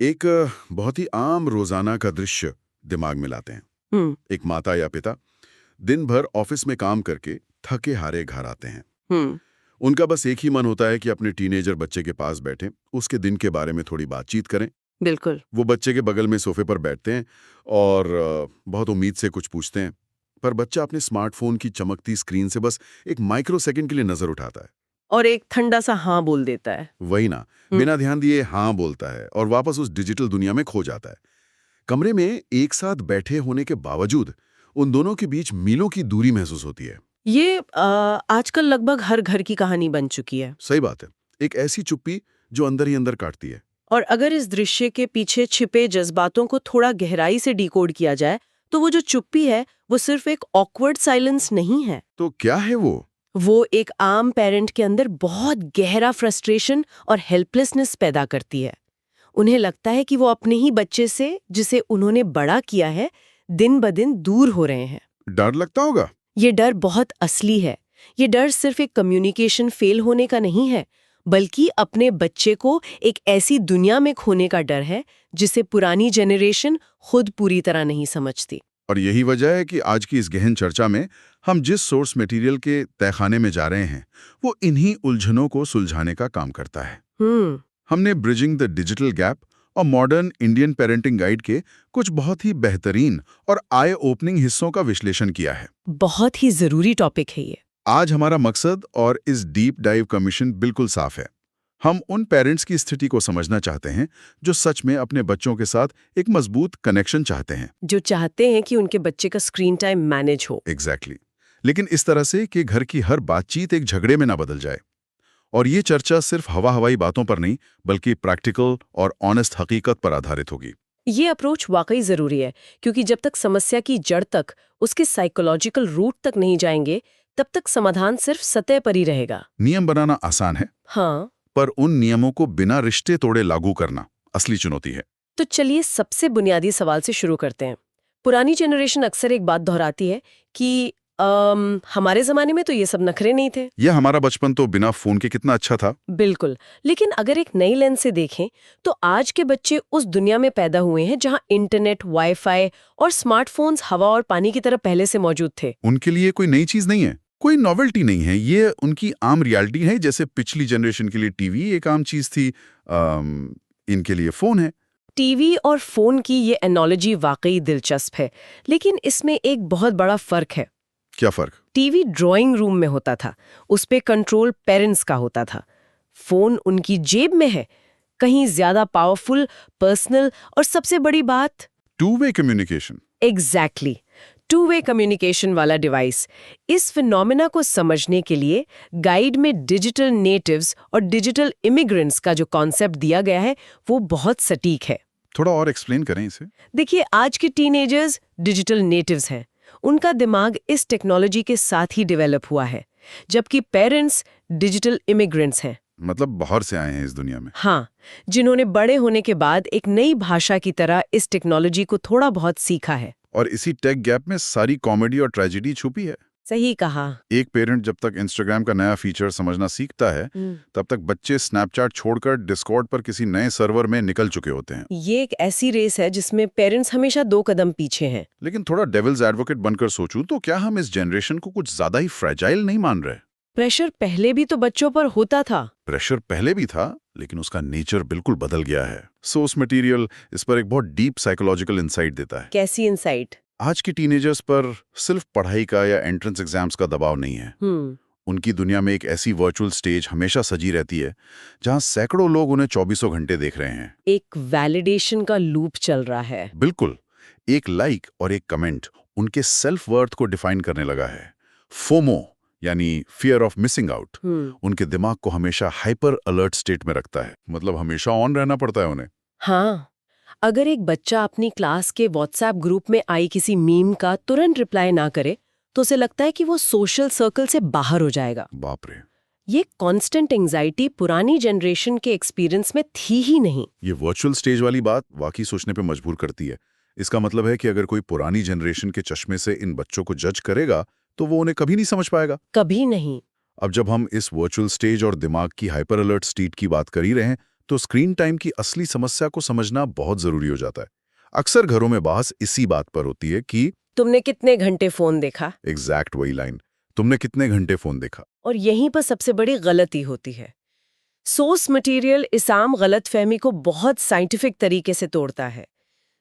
एक बहुत ही आम रोजाना का दृश्य दिमाग में लाते हैं। हम्म। एक माता या पिता दिन भर ऑफिस में काम करके थके हारे घर आते हैं। हम्म। उनका बस एक ही मन होता है कि अपने टीनेजर बच्चे के पास बैठें, उसके दिन के बारे में थोड़ी बातचीत करें। बिल्कुल। वो बच्चे के बगल में सोफे पर बैठते हैं और बहुत उम्मीद से कुछ पूछते हैं, पर बच्चा अपने स्मार्टफोन की चमकती स्क्रीन से बस एक माइक्रो सेकंड के लिए नजर उठाता है। और एक ठंडा सा हाँ बोल देता है। वही ना, बिना ध्यान दिए हाँ बोलता है और वापस उस डिजिटल दुनिया में खो जाता है। कमरे में एक साथ बैठे होने के बावजूद उन दोनों के बीच मीलों की दूरी महसूस होती है। ये आजकल लगभग हर घर की कहानी बन चुकी है। सही बात है, एक ऐसी चुप्पी जो अंदर ही अंदर काटती है। और अगर इस दृश्य के पीछे छिपे जज्बातों को थोड़ा गहराई से डिकोड किया जाए तो वो जो चुप्पी है वो सिर्फ एक ऑकवर्ड साइलेंस नहीं है। तो क्या है वो एक आम पेरेंट के अंदर बहुत गहरा फ्रस्ट्रेशन और हेल्पलेसनेस पैदा करती है। उन्हें लगता है कि वो अपने ही बच्चे से, जिसे उन्होंने बड़ा किया है, दिन ब दिन दूर हो रहे हैं। डर लगता होगा। ये डर बहुत असली है। ये डर सिर्फ एक कम्युनिकेशन फेल होने का नहीं है, बल्कि अपने बच्चे को एक ऐसी दुनिया में खोने का डर है जिसे पुरानी जनरेशन खुद पूरी तरह नहीं समझती। और यही वजह है कि आज की इस गहन चर्चा में हम जिस सोर्स मटेरियल के तहखाने में जा रहे हैं वो इन्हीं उलझनों को सुलझाने का काम करता है। हमने ब्रिजिंग द डिजिटल गैप और मॉडर्न इंडियन पेरेंटिंग गाइड के कुछ बहुत ही बेहतरीन और आई ओपनिंग हिस्सों का विश्लेषण किया है। बहुत ही जरूरी टॉपिक है ये। आज हमारा मकसद और इस डीप डाइव का मिशन बिल्कुल साफ है। हम उन पेरेंट्स की स्थिति को समझना चाहते हैं जो सच में अपने बच्चों के साथ एक मजबूत कनेक्शन चाहते हैं, जो चाहते हैं कि उनके बच्चे का स्क्रीन टाइम मैनेज हो। एग्जैक्टली लेकिन इस तरह से कि घर की हर बातचीत एक झगड़े में ना बदल जाए। और ये चर्चा सिर्फ हवा हवाई बातों पर नहीं बल्कि प्रैक्टिकल और ऑनेस्ट हकीकत पर आधारित होगी। ये अप्रोच वाकई जरूरी है, क्योंकि जब तक समस्या की जड़ तक, उसके साइकोलॉजिकल रूट तक नहीं जाएंगे, तब तक समाधान सिर्फ सतह पर ही रहेगा। नियम बनाना आसान है, हाँ। पर उन नियमों को बिना रिश्ते तोड़े लागू करना असली चुनौती है। तो चलिए सबसे बुनियादी सवाल से शुरू करते हैं। पुरानी जनरेशन अक्सर एक बात दोहराती है कि हमारे जमाने में तो ये सब नखरे नहीं थे। यह हमारा बचपन तो बिना फोन के कितना अच्छा था। बिल्कुल। लेकिन अगर एक नई लेंस से देखें तो आज के बच्चे उस दुनिया में पैदा हुए हैं जहां इंटरनेट, वाईफाई और स्मार्टफोन्स हवा और पानी की तरह पहले से मौजूद थे। उनके लिए कोई नई चीज नहीं है, कोई नॉवेल्टी नहीं है, ये उनकी आम रियलिटी है। जैसे पिछली जनरेशन के लिए टीवी एक आम चीज थी, इनके लिए फोन है। टीवी और फोन की ये एनोलॉजी वाकई दिलचस्प है, लेकिन इसमें एक बहुत बड़ा फर्क है। क्या फर्क? टीवी ड्राइंग रूम में होता था, उस पे कंट्रोल पेरेंट्स का होता था। फोन उनकी जेब में है, कहीं ज्यादा पावरफुल, पर्सनल और सबसे बड़ी बात, two way communication. Exactly, two way communication वाला डिवाइस। इस फिनोमेना को समझने के लिए गाइड में डिजिटल नेटिव्स और डिजिटल इमिग्रेंट्स का जो कॉन्सेप्ट दिया गया है वो बहुत सटीक है। थोड़ा और एक्सप्लेन करें इसे। देखिए, आज के टीनेजर्स डिजिटल नेटिव्स हैं। उनका दिमाग इस टेक्नोलॉजी के साथ ही डेवलप हुआ है, जबकि पेरेंट्स डिजिटल इमिग्रेंट्स हैं। मतलब बाहर से आए हैं इस दुनिया में। हाँ, जिन्होंने बड़े होने के बाद एक नई भाषा की तरह इस टेक्नोलॉजी को थोड़ा बहुत सीखा है। और इसी टेक गैप में सारी कॉमेडी और ट्रेजेडी छुपी है। सही कहा। एक पेरेंट जब तक इंस्टाग्राम का नया फीचर समझना सीखता है तब तक बच्चे स्नैपचैट छोड़कर डिस्कॉर्ड पर किसी नए सर्वर में निकल चुके होते हैं। ये एक ऐसी रेस है जिसमें पेरेंट्स हमेशा 2 कदम पीछे हैं। लेकिन थोड़ा डेविल्स एडवोकेट बनकर सोचूं तो क्या हम इस जनरेशन को कुछ ज्यादा ही फ्रेजाइल नहीं मान रहे? प्रेशर पहले भी तो बच्चों पर होता था। प्रेशर पहले भी था, लेकिन उसका नेचर बिल्कुल बदल गया है। सोर्स मटेरियल इस पर एक बहुत डीप साइकोलॉजिकल इंसाइट देता है। कैसी इंसाइट? आज की टीनेजर्स पर सिर्फ पढ़ाई का या एंट्रेंस एग्जाम्स का दबाव नहीं है। उनकी दुनिया में एक ऐसी वर्चुअल स्टेज हमेशा सजी रहती है जहां सैकड़ों लोग उन्हें चौबीसों घंटे देख रहे हैं। एक वैलिडेशन का लूप चल रहा है। बिल्कुल, एक लाइक और एक कमेंट उनके सेल्फ वर्थ को डिफाइन करने लगा है। फोमो यानी फियर ऑफ मिसिंग आउट उनके दिमाग को हमेशा हाइपर अलर्ट स्टेट में रखता है। मतलब हमेशा ऑन रहना पड़ता है उन्हें। हाँ, अगर एक बच्चा अपनी क्लास के व्हाट्सएप ग्रुप में आई किसी मीम का तुरंत रिप्लाई ना करे तो उसे लगता है कि वो सोशल सर्कल से बाहर हो जाएगा। बाप रे, ये कांस्टेंट एंजाइटी पुरानी जनरेशन के एक्सपीरियंस में थी ही नहीं। ये वर्चुअल स्टेज वाली बात वाकई सोचने पे मजबूर करती है। इसका मतलब है कि अगर कोई पुरानी जनरेशन के चश्मे से इन बच्चों को जज करेगा तो वो उन्हें कभी नहीं समझ पाएगा। कभी नहीं। अब जब हम इस वर्चुअल स्टेज और दिमाग की हाइपर अलर्ट स्टेट की बात कर ही रहे हैं तो स्क्रीन टाइम की असली समस्या को समझना बहुत जरूरी हो जाता है। अक्सर घरों में बहस इसी बात पर होती है कि तुमने कितने घंटे फोन देखा? एग्जैक्ट वही लाइन, तुमने कितने घंटे फोन देखा। और यहीं पर सबसे बड़ी गलती होती है। सोर्स मटेरियल इस आम गलतफहमी को बहुत साइंटिफिक तरीके से तोड़ता है।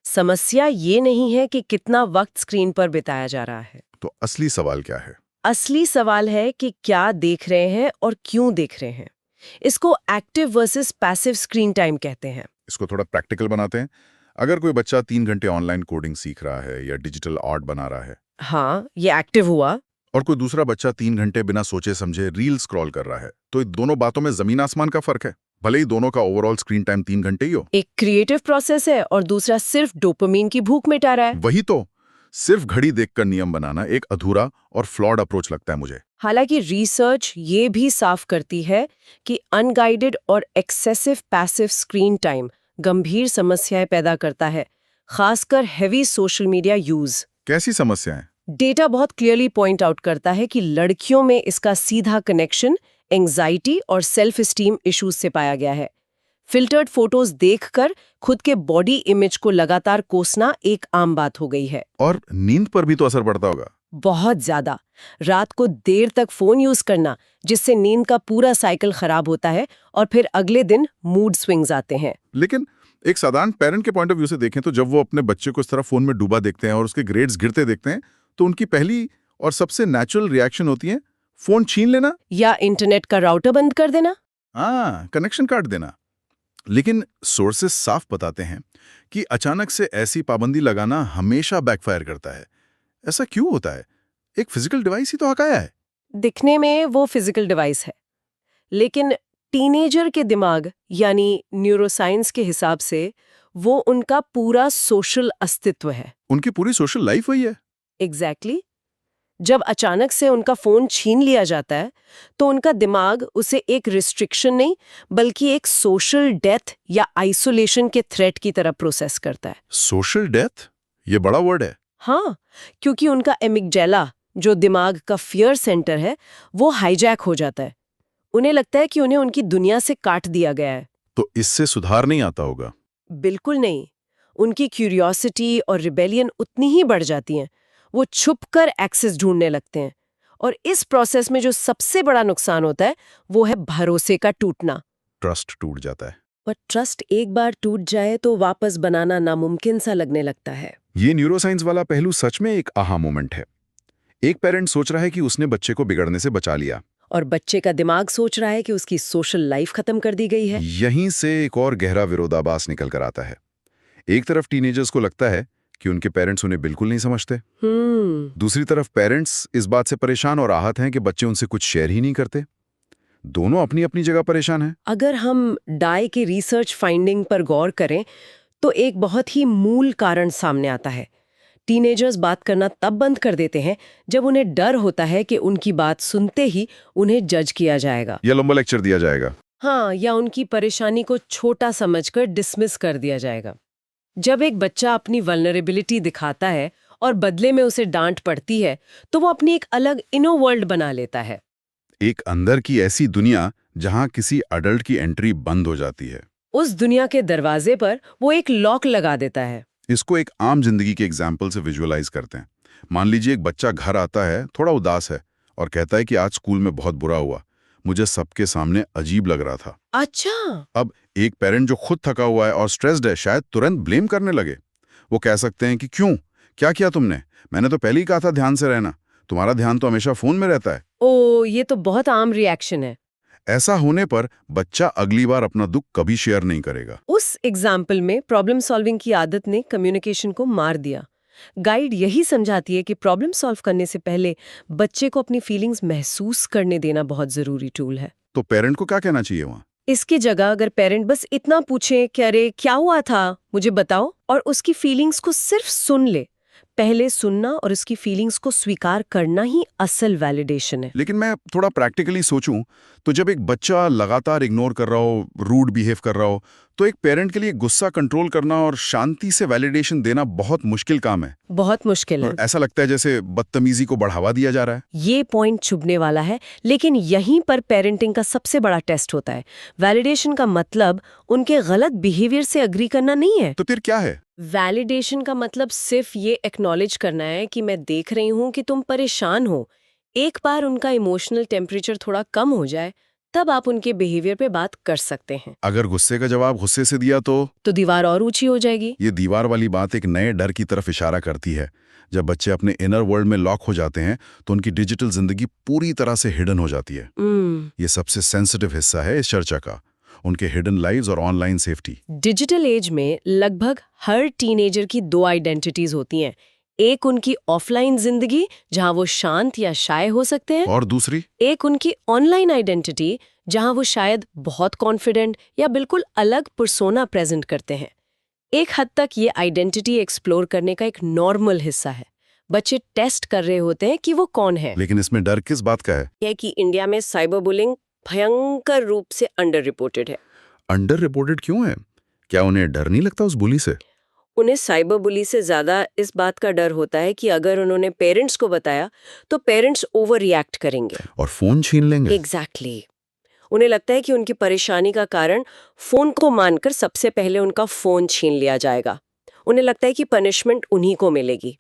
समस्या ये नहीं है कि कितना वक्त स्क्रीन पर बिताया जा रहा है। तो असली सवाल क्या है? असली सवाल है कि क्या देख रहे हैं और क्यों देख रहे हैं। इसको active versus passive screen time कहते हैं। इसको थोड़ा प्रैक्टिकल बनाते हैं। अगर कोई बच्चा 3 घंटे ऑनलाइन कोडिंग सीख रहा है या डिजिटल आर्ट बना रहा है, हाँ, ये एक्टिव हुआ। और कोई दूसरा बच्चा 3 घंटे बिना सोचे समझे रील स्क्रॉल कर रहा है, तो इन दोनों बातों में जमीन आसमान का फर्क है, भले ही दोनों का ओवरऑल स्क्रीन टाइम 3 घंटे ही हो। एक क्रिएटिव प्रोसेस है और दूसरा सिर्फ डोपामिन की भूख मिटा रहा है। वही तो, सिर्फ घड़ी देखकर नियम बनाना एक अधूरा और फ्लॉड अप्रोच लगता है मुझे। हालांकि रिसर्च ये भी साफ करती है कि अनगाइडेड और एक्सेसिव पैसिव स्क्रीन टाइम गंभीर समस्याएं पैदा करता है, खासकर हेवी सोशल मीडिया यूज। कैसी समस्याएं? डेटा बहुत क्लियरली पॉइंट आउट करता है कि लड़कियों में इसका सीधा कनेक्शन एंग्जाइटी और सेल्फ एस्टीम इश्यूज से पाया गया है। फिल्टर्ड फोटोज देखकर खुद के बॉडी इमेज को लगातार कोसना एक आम बात हो गई है। और नींद पर भी तो असर पड़ता होगा। बहुत ज्यादा। रात को देर तक फोन यूज करना, जिससे नींद का पूरा साइकिल खराब होता है और फिर अगले दिन मूड स्विंग्स आते हैं। लेकिन एक साधारण पेरेंट के पॉइंट ऑफ व्यू से देखें तो जब वो अपने बच्चे को इस तरह फोन में डूबा देखते हैं और उसके ग्रेड्स गिरते देखते हैं, तो उनकी पहली और सबसे नेचुरल रिएक्शन होती है फोन छीन लेना या इंटरनेट का राउटर बंद कर देना। कनेक्शन काट देना। लेकिन सोर्सेस साफ बताते हैं कि अचानक से ऐसी पाबंदी लगाना हमेशा बैकफायर करता है। ऐसा क्यों होता है? एक फिजिकल डिवाइस ही तो हकाया है। दिखने में वो फिजिकल डिवाइस है, लेकिन टीनेजर के दिमाग यानी न्यूरोसाइंस के हिसाब से वो उनका पूरा सोशल अस्तित्व है। उनकी पूरी सोशल लाइफ वही है। एग्जैक्टली। जब अचानक से उनका फोन छीन लिया जाता है तो उनका दिमाग उसे एक रिस्ट्रिक्शन नहीं बल्कि एक सोशल डेथ या आइसोलेशन के थ्रेट की तरह प्रोसेस करता है। Social death? ये बड़ा वर्ड है। हाँ, क्योंकि उनका एमिगडाला, जो दिमाग का फियर सेंटर है, वो हाईजैक हो जाता है। उन्हें लगता है कि उन्हें उनकी दुनिया से काट दिया गया है। तो इससे सुधार नहीं आता होगा? बिल्कुल नहीं। उनकी क्यूरियोसिटी और रिबेलियन उतनी ही बढ़ जाती हैं। वो छुपकर एक्सेस ढूंढने लगते हैं और इस प्रोसेस में जो सबसे बड़ा नुकसान होता है वो है भरोसे का टूटना। ट्रस्ट टूट जाता है। और ट्रस्ट एक बार टूट जाए तो वापस बनाना नामुमकिन सा लगने लगता है। ये न्यूरोसाइंस वाला पहलू सच में एक आहा मोमेंट है। एक पेरेंट सोच रहा है कि उसने बच्चे को बिगड़ने से बचा लिया, और बच्चे का दिमाग सोच रहा है कि उसकी सोशल लाइफ खत्म कर दी गई है। यहीं से एक और गहरा विरोधाभास निकल कर आता है। एक तरफ टीनेजर्स को लगता है कि उनके पेरेंट्स उन्हें बिल्कुल नहीं समझते। दूसरी तरफ पेरेंट्स इस बात से परेशान और आहत हैं कि बच्चे उनसे कुछ शेयर ही नहीं करते। दोनों अपनी अपनी जगह परेशान हैं। अगर हम डाई के रिसर्च फाइंडिंग पर गौर करें तो एक बहुत ही मूल कारण सामने आता है। टीनेजर्स बात करना तब बंद कर देते हैं जब उन्हें डर होता है कि उनकी बात सुनते ही उन्हें जज किया जाएगा या लंबा लेक्चर दिया जाएगा। हाँ, या उनकी परेशानी को छोटा समझकर डिसमिस कर दिया जाएगा। जब एक बच्चा अपनी वल्नरेबिलिटी दिखाता है और बदले में उसे डांट पड़ती है तो वो अपनी एक अलग इनो वर्ल्ड बना लेता है। एक अंदर की ऐसी दुनिया जहां किसी अडल्ट की एंट्री बंद हो जाती है। उस दुनिया के दरवाजे पर वो एक लॉक लगा देता है। इसको एक आम जिंदगी के एग्जाम्पल से विजुअलाइज करते हैं। मान लीजिए एक बच्चा घर आता है, थोड़ा उदास है और कहता है कि आज स्कूल में बहुत बुरा हुआ, मुझे सबके सामने अजीब लग रहा था। अच्छा। अब एक पेरेंट जो खुद थका हुआ है और स्ट्रेस्ड है शायद तुरंत ब्लेम करने लगे। वो कह सकते हैं कि क्यों, क्या किया तुमने? मैंने तो पहले ही कहा था ध्यान से रहना, तुम्हारा ध्यान तो हमेशा फोन में रहता है। ओ, ये तो बहुत आम रिएक्शन है। ऐसा होने पर बच्चा अगली बार अपना दुख कभी शेयर नहीं करेगा। उस एग्जाम्पल में प्रॉब्लम सॉल्विंग की आदत ने कम्युनिकेशन को मार दिया। गाइड यही समझाती है कि प्रॉब्लम सॉल्व करने से पहले बच्चे को अपनी फीलिंग्स महसूस करने देना बहुत जरूरी टूल है। तो पेरेंट को क्या कहना चाहिए वहाँ? इसकी जगह अगर पेरेंट बस इतना पूछे कि अरे क्या हुआ था, मुझे बताओ, और उसकी फीलिंग्स को सिर्फ सुन ले। पहले सुनना और उसकी फीलिंग्स को स्वीकार करना ही असल वैलिडेशन है। लेकिन मैं थोड़ा प्रैक्टिकली सोचूं तो जब एक बच्चा लगातार इग्नोर कर रहा हो, रूड बिहेव कर रहा हो, तो एक पेरेंट के लिए गुस्सा कंट्रोल करना और शांति से वैलिडेशन देना बहुत मुश्किल काम है। बहुत मुश्किल है। और ऐसा लगता है जैसे बदतमीजी को बढ़ावा दिया जा रहा है। ये पॉइंट चुभने वाला है, लेकिन यहीं पर पेरेंटिंग का सबसे बड़ा टेस्ट होता है। वैलिडेशन का मतलब उनके गलत बिहेवियर से अग्री करना नहीं है। तो फिर क्या है? वैलिडेशन का मतलब सिर्फ ये एक्नॉलेज करना है कि मैं देख रही हूँ कि तुम परेशान हो। एक बार उनका इमोशनल टेम्परेचर थोड़ा कम हो जाए, तब आप उनके बिहेवियर पे बात कर सकते हैं। अगर गुस्से का जवाब गुस्से से दिया तो दीवार और ऊंची हो जाएगी। ये दीवार वाली बात एक नए डर की तरफ इशारा करती है। जब बच्चे अपने इनर वर्ल्ड में लॉक हो जाते हैं तो उनकी डिजिटल जिंदगी पूरी तरह से हिडन हो जाती है। ये सबसे सेंसिटिव हिस्सा है इस चर्चा का, उनके हिडन लाइव्स और ऑनलाइन सेफ्टी। डिजिटल एज में लगभग हर टीनेजर की 2 आइडेंटिटीज होती हैं। एक उनकी ऑफलाइन जिंदगी जहां वो शांत या शाय हो सकते हैं, और दूसरी एक उनकी ऑनलाइन आइडेंटिटी जहां वो शायद बहुत कॉन्फिडेंट या बिल्कुल अलग पर्सोना प्रेजेंट करते हैं। एक हद तक ये आइडेंटिटी एक्सप्लोर करने का एक नॉर्मल हिस्सा है। बच्चे टेस्ट कर रहे होते हैं कि वो कौन है। लेकिन इसमें डर किस बात का है? यह कि इंडिया में साइबर बुलिंग भयंकर रूप से अंडर रिपोर्टेड है। अंडर रिपोर्टेड क्यों है? क्या उन्हें डर नहीं लगता उस बुली से? उन्हें साइबर बुली से ज्यादा इस बात का डर होता है कि अगर उन्होंने पेरेंट्स को बताया तो पेरेंट्स ओवर रिएक्ट करेंगे और फोन छीन लेंगे। एग्जैक्टली। उन्हें लगता है कि उनकी परेशानी का कारण फोन को मानकर सबसे पहले उनका फोन छीन लिया जाएगा। उन्हें लगता है कि पनिशमेंट उन्हीं को मिलेगी,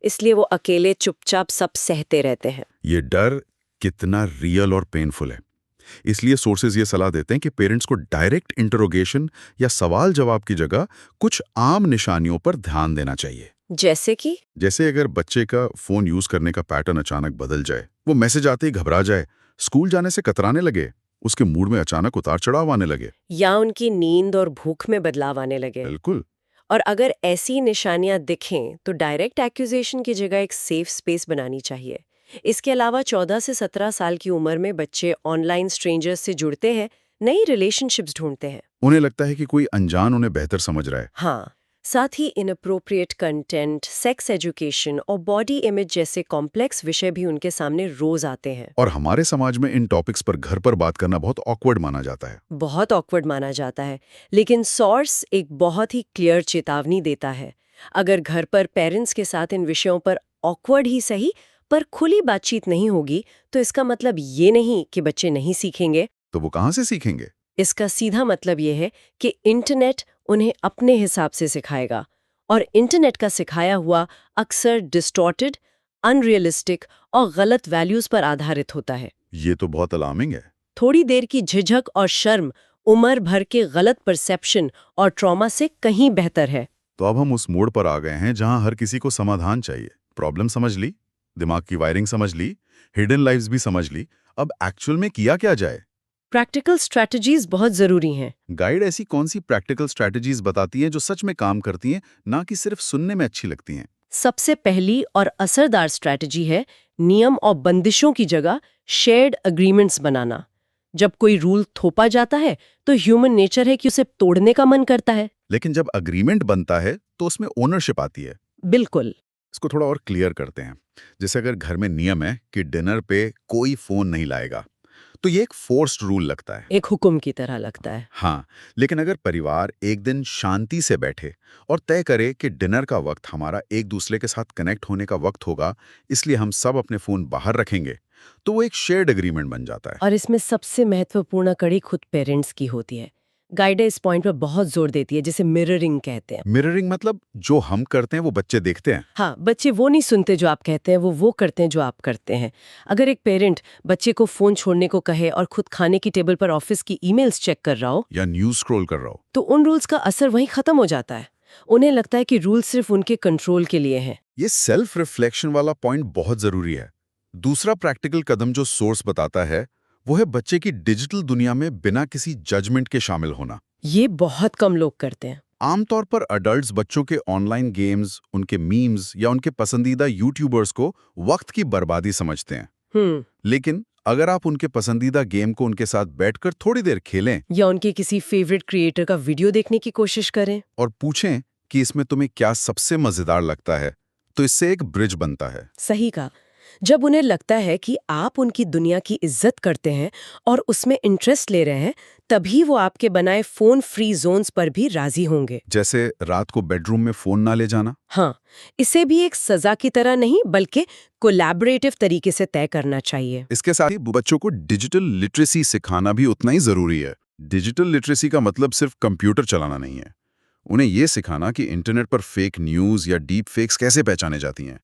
इसलिए वो अकेले चुपचाप सब सहते रहते हैं। ये डर कितना रियल और पेनफुल है। इसलिए सोर्सेज ये सलाह देते हैं कि पेरेंट्स को डायरेक्ट इंटरोगेशन या सवाल जवाब की जगह कुछ आम निशानियों पर ध्यान देना चाहिए। जैसे अगर बच्चे का फोन यूज करने का पैटर्न अचानक बदल जाए, वो मैसेज आते ही घबरा जाए, स्कूल जाने से कतराने लगे, उसके मूड में अचानक उतार चढ़ाव आने लगे, या उनकी नींद और भूख में बदलाव आने लगे। बिल्कुल। और अगर ऐसी निशानियां दिखें तो डायरेक्ट एक्यूजेशन की जगह एक सेफ स्पेस बनानी चाहिए। इसके अलावा 14 से 17 साल की उम्र में बच्चे ऑनलाइन स्ट्रेंजर्स से जुड़ते हैं, नई रिलेशनशिप्स ढूंढते हैं। उन्हें लगता है कि कोई अनजान उन्हें बेहतर समझ रहा है। हाँ, साथ ही इनअप्रोप्रिएट कंटेंट, सेक्स एजुकेशन और बॉडी इमेज जैसे कॉम्प्लेक्स विषय भी उनके सामने रोज आते हैं। और हमारे समाज में इन टॉपिक्स पर घर पर बात करना बहुत ऑकवर्ड माना जाता है। बहुत ऑकवर्ड माना जाता है, लेकिन सोर्स एक बहुत ही क्लियर चेतावनी देता है। अगर घर पर पेरेंट्स के साथ इन विषयों पर ऑकवर्ड ही सही पर खुली बातचीत नहीं होगी, तो इसका मतलब ये नहीं कि बच्चे नहीं सीखेंगे। तो वो कहाँ से सीखेंगे? इसका सीधा मतलब ये है कि इंटरनेट उन्हें अपने हिसाब से सिखाएगा, और इंटरनेट का सिखाया हुआ अक्सर डिस्टॉर्टेड, अनरियलिस्टिक और गलत वैल्यूज पर आधारित होता है। ये तो बहुत अलार्मिंग है। थोड़ी देर की झिझक और शर्म उम्र भर के गलत परसेप्शन और ट्रॉमा से कहीं बेहतर है। तो अब हम उस मोड़ पर आ गए हैं जहां हर किसी को समाधान चाहिए। प्रॉब्लम समझ ली, दिमाग की वायरिंग समझ ली, हिडन लाइव्स भी समझ ली, अब एक्चुअल में किया क्या जाए? प्रैक्टिकल स्ट्रैटेजीज बहुत जरूरी हैं। गाइड ऐसी कौन सी प्रैक्टिकल स्ट्रैटेजीज बताती हैं जो सच में काम करती हैं, ना कि सिर्फ सुनने में अच्छी लगती हैं? सबसे पहली और असरदार स्ट्रैटेजी है नियम और बंदिशों की जगह शेयर्ड अग्रीमेंट्स बनाना। जब कोई रूल थोपा जाता है तो ह्यूमन नेचर है कि उसे तोड़ने का मन करता है। लेकिन जब अग्रीमेंट बनता है तो उसमें ओनरशिप आती है। बिल्कुल। इसको थोड़ा और क्लियर करते हैं। जैसे अगर घर में नियम है कि डिनर पे कोई फोन नहीं लाएगा, तो ये एक फोर्स्ड रूल लगता है, एक हुक्म की तरह लगता है। हाँ। लेकिन अगर परिवार एक दिन शांति से बैठे और तय करे कि डिनर का वक्त हमारा एक दूसरे के साथ कनेक्ट होने का वक्त होगा, इसलिए हम सब अपने फोन बाहर रखेंगे, तो वो एक शेयर्ड एग्रीमेंट बन जाता है। और इसमें सबसे महत्वपूर्ण कड़ी खुद पेरेंट्स की होती है। गाइड इस पॉइंट पर बहुत जोर देती है, जिसे मिररिंग कहते हैं। मिररिंग मतलब जो हम करते हैं वो बच्चे देखते हैं। हाँ, बच्चे वो नहीं सुनते जो आप कहते हैं, वो करते हैं जो आप करते हैं। अगर एक पेरेंट बच्चे को फोन छोड़ने को कहे और खुद खाने की टेबल पर ऑफिस की ईमेल्स चेक कर रहा हो या न्यूज स्क्रॉल कर रहा हो, तो उन रूल्स का असर वहीं खत्म हो जाता है। उन्हें लगता है कि रूल सिर्फ उनके कंट्रोल के लिए हैं। ये सेल्फ रिफ्लेक्शन वाला पॉइंट बहुत जरूरी है। दूसरा प्रैक्टिकल कदम जो सोर्स बताता है वो है बच्चे की डिजिटल दुनिया में बिना किसी जजमेंट के शामिल होना। ये बहुत कम लोग करते हैं। आमतौर पर अडल्ट्स बच्चों के ऑनलाइन गेम्स, उनके मीम्स या उनके पसंदीदा यूट्यूबर्स को वक्त की बर्बादी समझते हैं। लेकिन अगर आप उनके पसंदीदा गेम को उनके साथ बैठकर थोड़ी देर खेलें या उनके किसी फेवरेट क्रिएटर का वीडियो देखने की कोशिश करें और पूछें कि इसमें तुम्हें क्या सबसे मजेदार लगता है, तो इससे एक ब्रिज बनता है। सही कहा। जब उन्हें लगता है कि आप उनकी दुनिया की इज्जत करते हैं और उसमें इंटरेस्ट ले रहे हैं, तभी वो आपके बनाए फोन फ्री जोन्स पर भी राजी होंगे। जैसे रात को बेडरूम में फोन ना ले जाना। हाँ, इसे भी एक सजा की तरह नहीं बल्कि कोलैबोरेटिव तरीके से तय करना चाहिए। इसके साथ ही बच्चों को डिजिटल लिटरेसी सिखाना भी उतना ही जरूरी है। डिजिटल लिटरेसी का मतलब सिर्फ कंप्यूटर चलाना नहीं है। उन्हें ये सिखाना कि इंटरनेट पर फेक न्यूज या डीप फेक्स कैसे पहचाने जाती हैं,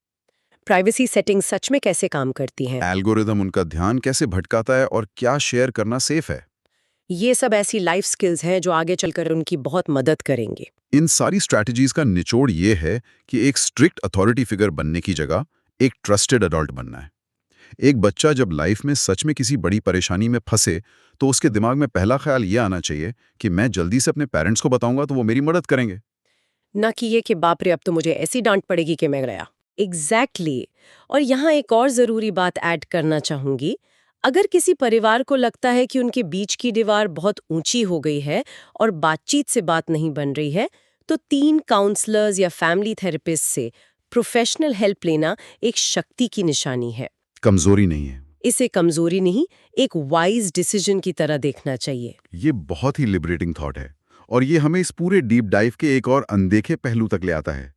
प्राइवेसी सेटिंग्स सच में कैसे काम करती हैं। एल्गोरिदम उनका ध्यान कैसे भटकाता है और क्या शेयर करना सेफ है। ये सब ऐसी लाइफ स्किल्स हैं जो आगे चलकर उनकी बहुत मदद करेंगे। इन सारी स्ट्रैटेजीज का निचोड़ ये है कि एक स्ट्रिक्ट अथॉरिटी फिगर बनने की जगह एक ट्रस्टेड अडल्ट बनना है। एक बच्चा जब लाइफ में सच में किसी बड़ी परेशानी में फंसे तो उसके दिमाग में पहला ख्याल ये आना चाहिए कि मैं जल्दी से अपने पेरेंट्स को बताऊंगा तो वो मेरी मदद करेंगे। ना कि ये कि बाप रे अब तो मुझे ऐसी डांट पड़ेगी कि मैं गया। एग्जैक्टली। और यहाँ एक और जरूरी बात ऐड करना चाहूंगी। अगर किसी परिवार को लगता है कि उनके बीच की दीवार बहुत ऊंची हो गई है और बातचीत से बात नहीं बन रही है, तो 3 काउंसलर्स या फैमिली थेरेपिस्ट से प्रोफेशनल हेल्प लेना एक शक्ति की निशानी है, कमजोरी नहीं है। इसे कमजोरी नहीं, एक वाइज डिसीजन की तरह देखना चाहिए। ये बहुत ही लिबरेटिंग थॉट है और ये हमें इस पूरे डीप डाइव के एक और अनदेखे पहलू तक ले आता है।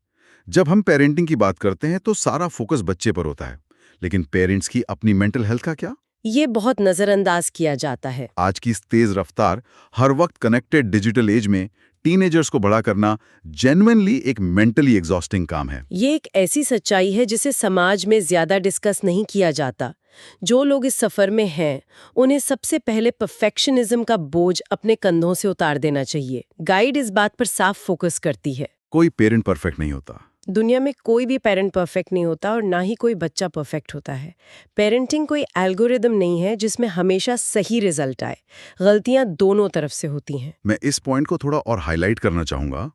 जब हम पेरेंटिंग की बात करते हैं तो सारा फोकस बच्चे पर होता है, लेकिन पेरेंट्स की अपनी मेंटल हेल्थ का क्या? ये बहुत नजरअंदाज किया जाता है। आज की इस तेज रफ्तार, हर वक्त कनेक्टेड डिजिटल एज में टीनेजर्स को बड़ा करना जेन्युइनली एक मेंटली एग्जॉस्टिंग काम है। ये एक ऐसी सच्चाई है जिसे समाज में ज्यादा डिस्कस नहीं किया जाता। जो लोग इस सफर में हैं, उन्हें सबसे पहले परफेक्शनिज्म का बोझ अपने कंधों से उतार देना चाहिए। गाइड इस बात पर साफ फोकस करती है। कोई पेरेंट परफेक्ट नहीं होता। दुनिया में कोई भी पेरेंट परफेक्ट नहीं होता और ना ही कोई बच्चा परफेक्ट होता है। पेरेंटिंग कोई एल्गोरिदम नहीं है जिसमें हमेशा सही रिजल्ट आए। गलतियां दोनों तरफ से होती हैं। मैं इस पॉइंट को थोड़ा और हाईलाइट करना चाहूँगा।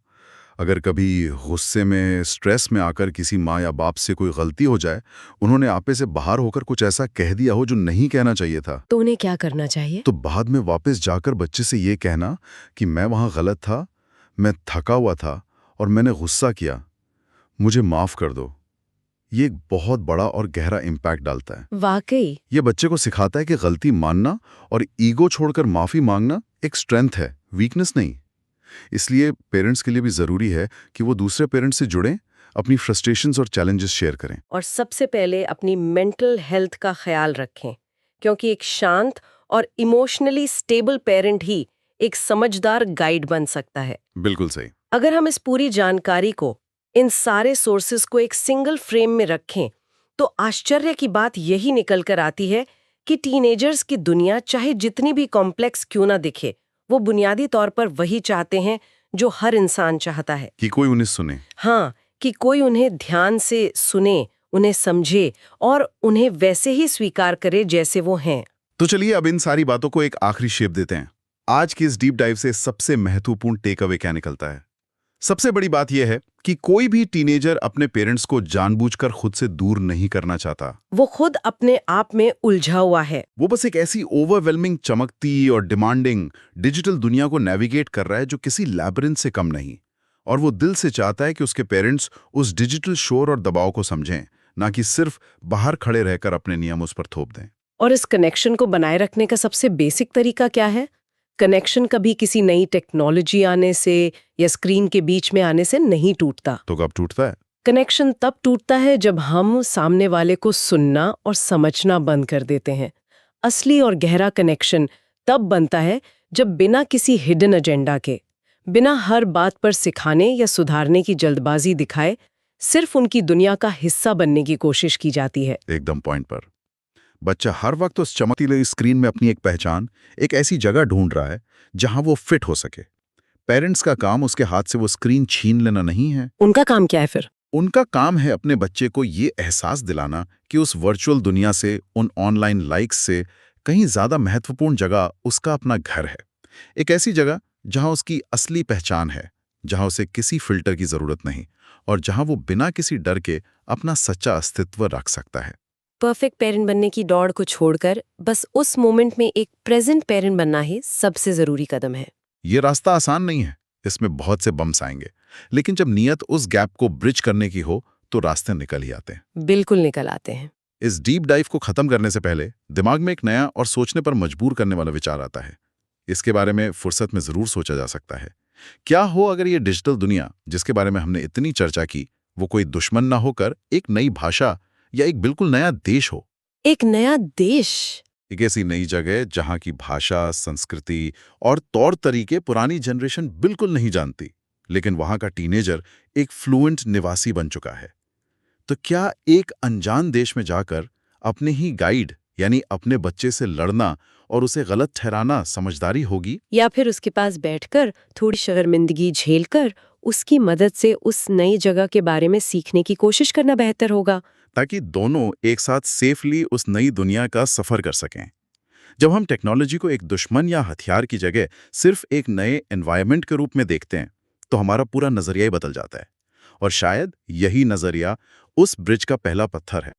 अगर कभी गुस्से में, स्ट्रेस में आकर किसी माँ या बाप से कोई गलती हो जाए, उन्होंने आपे से बाहर होकर कुछ ऐसा कह दिया हो जो नहीं कहना चाहिए था, तो उन्हें क्या करना चाहिए? तो बाद में वापस जाकर बच्चे से ये कहना कि मैं वहाँ गलत था, मैं थका हुआ था और मैंने गुस्सा किया, मुझे माफ़ कर दो। ये एक बहुत बड़ा और गहरा इम्पैक्ट डालता है। वाकई ये बच्चे को सिखाता है कि गलती मानना और ईगो छोड़कर माफ़ी मांगना एक स्ट्रेंथ है, वीकनेस नहीं। इसलिए पेरेंट्स के लिए भी ज़रूरी है कि वो दूसरे पेरेंट्स से जुड़ें, अपनी फ्रस्ट्रेशंस और चैलेंजेस शेयर करें। और सबसे पहले अपनी मेंटल हेल्थ का ख्याल रखें, क्योंकि एक शांत और इमोशनली स्टेबल पेरेंट ही एक समझदार गाइड बन सकता है। बिल्कुल सही। अगर हम इस पूरी जानकारी को, इन सारे सोर्सेज को एक सिंगल फ्रेम में रखें, तो आश्चर्य की बात यही निकल कर आती है कि टीनेजर्स की दुनिया चाहे जितनी भी कॉम्प्लेक्स क्यों ना दिखे, वो बुनियादी तौर पर वही चाहते हैं जो हर इंसान चाहता है, कि कोई उन्हें सुने। हाँ, कि कोई उन्हें ध्यान से सुने, उन्हें समझे और उन्हें वैसे ही स्वीकार करे जैसे वो हैं। तो चलिए अब इन सारी बातों को एक आखिरी शेप देते हैं। आज की इस डीप डाइव से सबसे महत्वपूर्ण टेक अवे क्या निकलता है? सबसे बड़ी बात यह है कि कोई भी टीनेजर अपने पेरेंट्स को जानबूझकर खुद से दूर नहीं करना चाहता। वो खुद अपने आप में उलझा हुआ है। वो बस एक ऐसी ओवरवेलमिंग, चमकती और डिमांडिंग डिजिटल दुनिया को नेविगेट कर रहा है जो किसी लैबिरिंथ से कम नहीं। और वो दिल से चाहता है कि उसके पेरेंट्स उस डिजिटल शोर और दबाव को समझें, ना कि सिर्फ बाहर खड़े रहकर अपने नियम उस पर थोप दें। और इस कनेक्शन को बनाए रखने का सबसे बेसिक तरीका क्या है? कनेक्शन कभी किसी नई टेक्नोलॉजी आने से या स्क्रीन के बीच में आने से नहीं टूटता। तो कब टूटता है? कनेक्शन तब टूटता है जब हम सामने वाले को सुनना और समझना बंद कर देते हैं। असली और गहरा कनेक्शन तब बनता है जब बिना किसी हिडन एजेंडा के, बिना हर बात पर सिखाने या सुधारने की जल्दबाजी दिखाए, सिर्फ उनकी दुनिया का हिस्सा बनने की कोशिश की जाती है। एकदम पॉइंट पर। बच्चा हर वक्त उस चमकती हुई स्क्रीन में अपनी एक पहचान, एक ऐसी जगह ढूंढ रहा है जहां वो फिट हो सके। पेरेंट्स का काम उसके हाथ से वो स्क्रीन छीन लेना नहीं है। उनका काम क्या है फिर? उनका काम है अपने बच्चे को ये एहसास दिलाना कि उस वर्चुअल दुनिया से, उन ऑनलाइन लाइक्स से कहीं ज्यादा महत्वपूर्ण जगह उसका अपना घर है। एक ऐसी जगह जहां उसकी असली पहचान है, जहां उसे किसी फिल्टर की जरूरत नहीं और जहां वो बिना किसी डर के अपना सच्चा अस्तित्व रख सकता है। परफेक्ट पेरेंट बनने की दौड़ को छोड़कर बस उस मोमेंट में एक प्रेजेंट पेरेंट बनना ही सबसे जरूरी कदम है। ये रास्ता आसान नहीं है, इसमें बहुत से बम्स आएंगे, लेकिन जब नीयत उस गैप को ब्रिज करने की हो तो रास्ते निकल ही आते हैं। बिल्कुल निकल आते हैं। इस डीप डाइव को खत्म करने से पहले दिमाग में एक नया और सोचने पर मजबूर करने वाला विचार आता है। इसके बारे में फुर्सत में जरूर सोचा जा सकता है। क्या हो अगर ये डिजिटल दुनिया, जिसके बारे में हमने इतनी चर्चा की, वो कोई दुश्मन ना होकर एक नई भाषा या एक बिल्कुल नया देश हो? एक नया देश? एक ऐसी नई जगह जहां की भाषा, संस्कृति और तौर तरीके पुरानी जनरेशन बिल्कुल नहीं जानती, लेकिन वहां का टीनेजर एक फ्लुएंट निवासी बन चुका है। तो क्या एक अनजान देश में जाकर अपने ही गाइड यानी अपने बच्चे से लड़ना और उसे गलत ठहराना समझदारी होगी? या फिर उसके पास बैठकर थोड़ी शर्मिंदगी झेलकर उसकी मदद से उस नई जगह के बारे में सीखने की कोशिश करना बेहतर होगा, ताकि दोनों एक साथ सेफली उस नई दुनिया का सफर कर सकें। जब हम टेक्नोलॉजी को एक दुश्मन या हथियार की जगह सिर्फ एक नए एनवायरनमेंट के रूप में देखते हैं, तो हमारा पूरा नजरिया ही बदल जाता है। और शायद यही नजरिया उस ब्रिज का पहला पत्थर है।